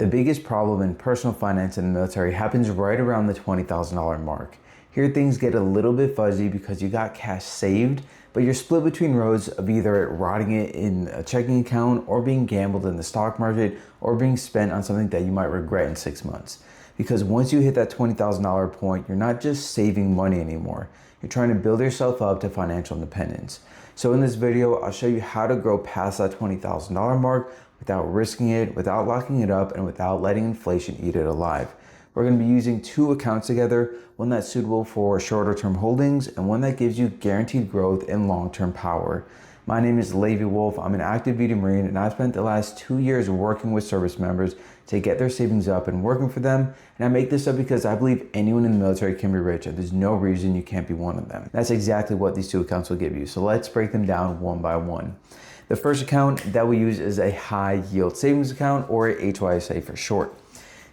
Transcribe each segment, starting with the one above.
The biggest problem in personal finance in the military happens right around the $20,000 mark. Here things get a little bit fuzzy because you got cash saved, but you're split between roads of either rotting it in a checking account or being gambled in the stock market or being spent on something that you might regret in 6 months. Because once you hit that $20,000 point, you're not just saving money anymore. You're trying to build yourself up to financial independence. So in this video, I'll show you how to grow past that $20,000 mark without risking it, without locking it up, and without letting inflation eat it alive. We're going to be using two accounts together, one that's suitable for shorter term holdings and one that gives you guaranteed growth and long-term power. My name is Levi Wolf. I'm an active duty Marine and I've spent the last 2 years working with service members to get their savings up and working for them. And I make this up because I believe anyone in the military can be rich and there's no reason you can't be one of them. That's exactly what these two accounts will give you. So let's break them down one by one. The first account that we use is a high yield savings account, or HYSA for short.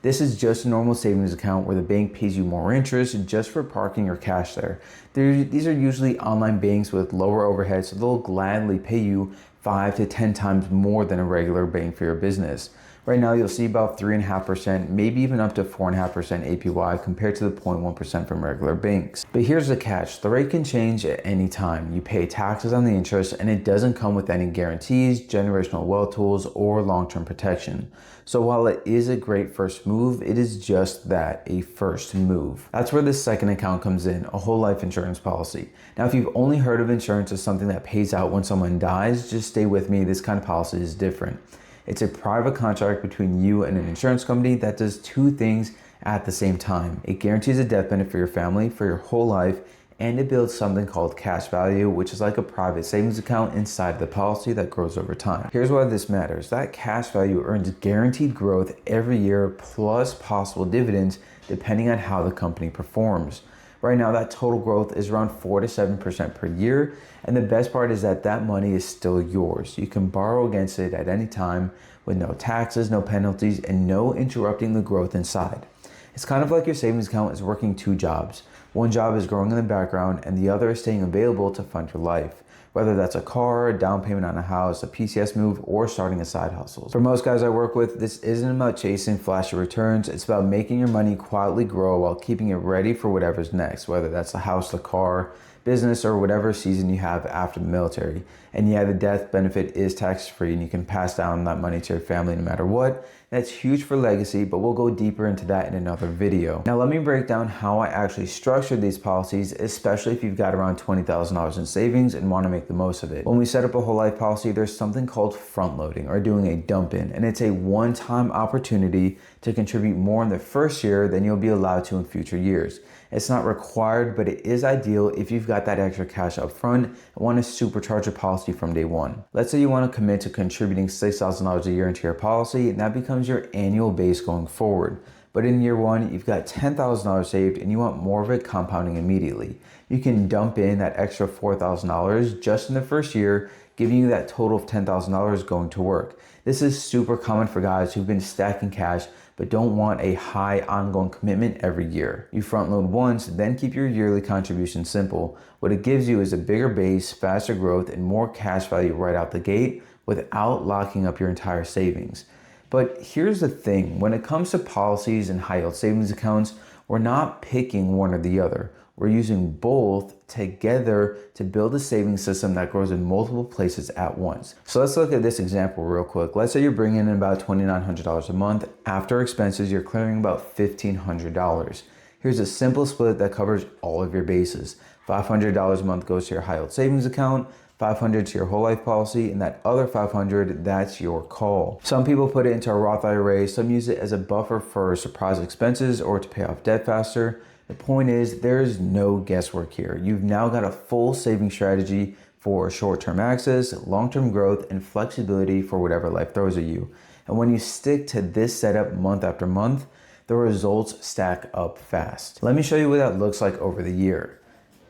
This is just a normal savings account where the bank pays you more interest just for parking your cash there. These are usually online banks with lower overhead, so they'll gladly pay you 5 to 10 times more than a regular bank for your business. Right now, you'll see about 3.5%, maybe even up to 4.5% APY compared to the 0.1% from regular banks. But here's the catch. The rate can change at any time. You pay taxes on the interest and it doesn't come with any guarantees, generational wealth tools, or long-term protection. So while it is a great first move, it is just that, a first move. That's where this second account comes in, a whole life insurance policy. Now, if you've only heard of insurance as something that pays out when someone dies, just stay with me. This kind of policy is different. It's a private contract between you and an insurance company that does two things at the same time. It guarantees a death benefit for your family for your whole life, and it builds something called cash value, which is like a private savings account inside the policy that grows over time. Here's why this matters. That cash value earns guaranteed growth every year plus possible dividends depending on how the company performs. Right now, that total growth is around 4 to 7% per year. And the best part is that that money is still yours. You can borrow against it at any time with no taxes, no penalties, and no interrupting the growth inside. It's kind of like your savings account is working two jobs. One job is growing in the background and the other is staying available to fund your life. Whether that's a car, a down payment on a house, a PCS move, or starting a side hustle. For most guys I work with, this isn't about chasing flashy returns. It's about making your money quietly grow while keeping it ready for whatever's next, whether that's the house, the car, business, or whatever season you have after the military. And yeah, the death benefit is tax-free and you can pass down that money to your family no matter what. That's huge for legacy, but we'll go deeper into that in another video. Now let me break down how I actually structured these policies, especially if you've got around $20,000 in savings and want to make the most of it. When we set up a whole life policy, there's something called front loading or doing a dump in, and it's a one-time opportunity to contribute more in the first year than you'll be allowed to in future years. It's not required, but it is ideal if you've got that extra cash up front and want to supercharge a policy from day one. Let's say you want to commit to contributing $6,000 a year into your policy, and that becomes your annual base going forward. But in year one, you've got $10,000 saved and you want more of it compounding immediately. You can dump in that extra $4,000 just in the first year, giving you that total of $10,000 going to work. This is super common for guys who've been stacking cash but don't want a high ongoing commitment every year. You front load once, then keep your yearly contribution simple. What it gives you is a bigger base, faster growth, and more cash value right out the gate without locking up your entire savings. But here's the thing, when it comes to policies and high yield savings accounts, we're not picking one or the other. We're using both together to build a savings system that grows in multiple places at once. So let's look at this example real quick. Let's say you're bringing in about $2,900 a month. After expenses, you're clearing about $1,500. Here's a simple split that covers all of your bases. $500 a month goes to your high yield savings account, $500 to your whole life policy, and that other $500, that's your call. Some people put it into a Roth IRA, some use it as a buffer for surprise expenses or to pay off debt faster. The point is, there's no guesswork here. You've now got a full saving strategy for short-term access, long-term growth, and flexibility for whatever life throws at you. And when you stick to this setup month after month, the results stack up fast. Let me show you what that looks like over the year.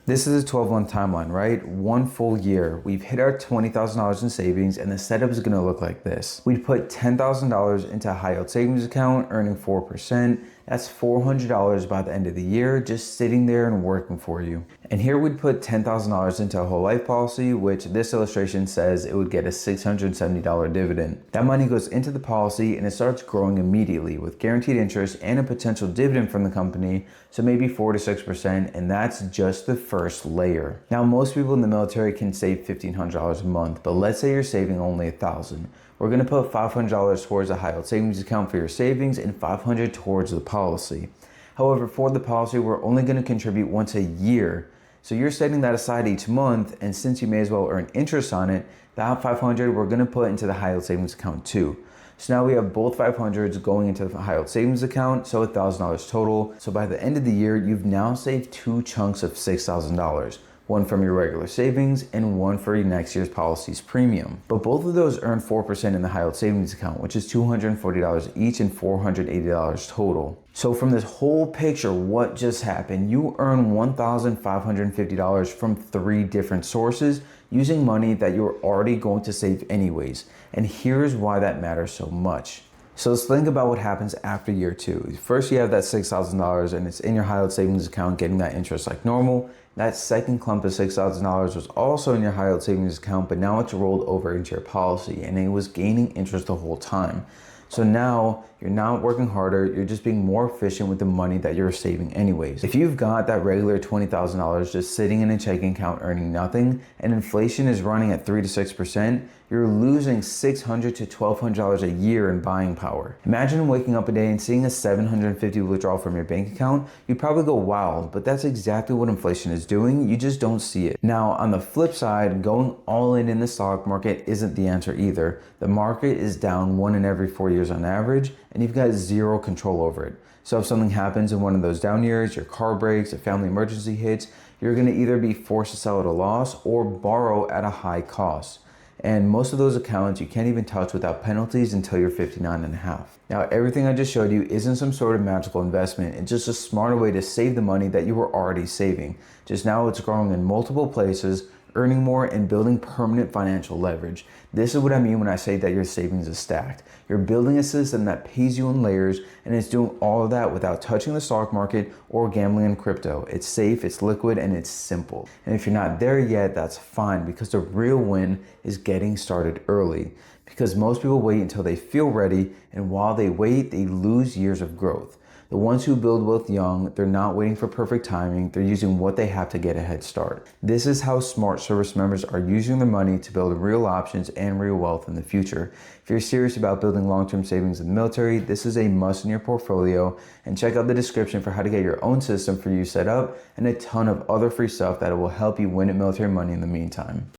This is a 12-month timeline, right? One full year. We've hit our $20,000 in savings and the setup is gonna look like this. We put $10,000 into a high yield savings account, earning 4%. That's $400 by the end of the year, just sitting there and working for you. And here we'd put $10,000 into a whole life policy, which this illustration says it would get a $670 dividend. That money goes into the policy and it starts growing immediately with guaranteed interest and a potential dividend from the company, so maybe 4 to 6%, and that's just the first layer. Now, most people in the military can save $1,500 a month, but let's say you're saving only $1,000. We're gonna put $500 towards a high yield savings account for your savings and $500 towards the policy. However, for the policy, we're only gonna contribute once a year. So you're setting that aside each month, and since you may as well earn interest on it, that $500 we're gonna put into the high yield savings account too. So now we have both 500s going into the high yield savings account, so $1,000 total. So by the end of the year, you've now saved 2 chunks of $6,000. One from your regular savings and one for your next year's policy's premium. But both of those earn 4% in the high yield savings account, which is $240 each and $480 total. So from this whole picture, what just happened? You earn $1,550 from 3 different sources using money that you're already going to save anyways. And here's why that matters so much. So let's think about what happens after year 2. First, you have that $6,000 and it's in your high yield savings account getting that interest like normal. That second clump of $6,000 was also in your high yield savings account, but now it's rolled over into your policy and it was gaining interest the whole time. So now you're not working harder, you're just being more efficient with the money that you're saving anyways. If you've got that regular $20,000 just sitting in a checking account earning nothing, and inflation is running at 3 to 6%, you're losing $600 to $1,200 a year in buying power. Imagine waking up a day and seeing a $750 withdrawal from your bank account. You'd probably go wild, but that's exactly what inflation is doing. You just don't see it. Now, on the flip side, going all in the stock market isn't the answer either. The market is down 1 in every 4 years on average, and you've got zero control over it. So if something happens in one of those down years, your car breaks, a family emergency hits, you're gonna either be forced to sell at a loss or borrow at a high cost. And most of those accounts you can't even touch without penalties until you're 59 and a half. Now, everything I just showed you isn't some sort of magical investment. It's just a smarter way to save the money that you were already saving. Just now it's growing in multiple places, earning more and building permanent financial leverage. This is what I mean when I say that your savings is stacked. You're building a system that pays you in layers, and it's doing all of that without touching the stock market or gambling in crypto. It's safe, it's liquid, and it's simple. And if you're not there yet, that's fine, because the real win is getting started early. Because most people wait until they feel ready, and while they wait, they lose years of growth. The ones who build wealth young, they're not waiting for perfect timing, they're using what they have to get a head start. This is how smart service members are using their money to build real options and real wealth in the future. If you're serious about building long-term savings in the military, this is a must in your portfolio, and check out the description for how to get your own system for you set up and a ton of other free stuff that will help you win at military money in the meantime.